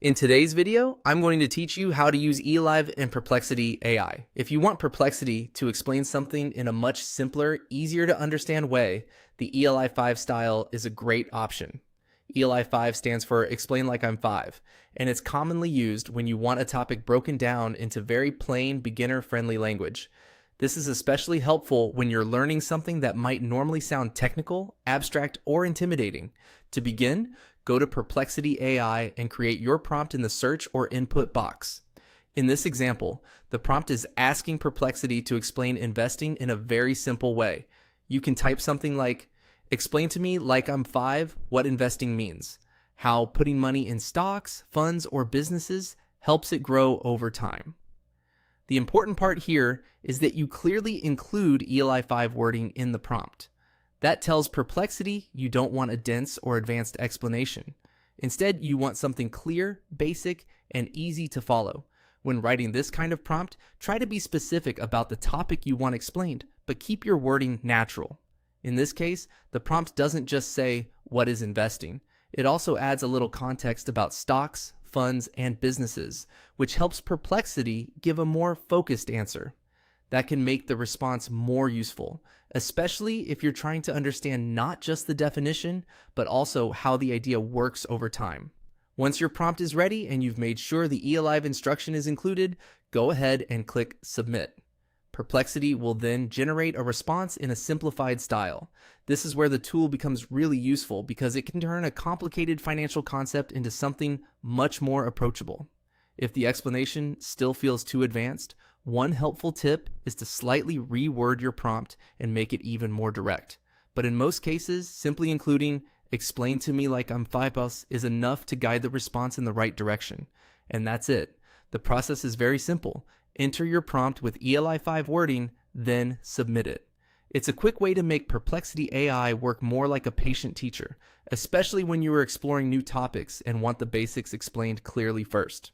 In today's video, I'm going to teach you how to use ELI5 and Perplexity AI. If you want Perplexity to explain something in a much simpler, easier to understand way, the ELI5 style is a great option. ELI5 stands for Explain Like I'm 5, and it's commonly used when you want a topic broken down into very plain, beginner-friendly language. This is especially helpful when you're learning something that might normally sound technical, abstract, or intimidating. To begin, go to Perplexity AI and create your prompt in the search or input box. In this example, the prompt is asking Perplexity to explain investing in a very simple way. You can type something like, explain to me like I'm 5 what investing means, how putting money in stocks, funds, or businesses helps it grow over time. The important part here is that you clearly include ELI5 wording in the prompt. That tells Perplexity you don't want a dense or advanced explanation. Instead, you want something clear, basic, and easy to follow. When writing this kind of prompt, try to be specific about the topic you want explained, but keep your wording natural. In this case, the prompt doesn't just say, "What is investing?" It also adds a little context about stocks, funds, and businesses, which helps Perplexity give a more focused answer. That can make the response more useful, especially if you're trying to understand not just the definition, but also how the idea works over time. Once your prompt is ready and you've made sure the ELI5 instruction is included, go ahead and click Submit. Perplexity will then generate a response in a simplified style. This is where the tool becomes really useful because it can turn a complicated financial concept into something much more approachable. If the explanation still feels too advanced, one helpful tip is to slightly reword your prompt and make it even more direct. But in most cases, simply including "explain to me like I'm 5 is enough to guide the response in the right direction. And that's it. The process is very simple. Enter your prompt with ELI5 wording, then submit it. It's a quick way to make Perplexity AI work more like a patient teacher, especially when you are exploring new topics and want the basics explained clearly first.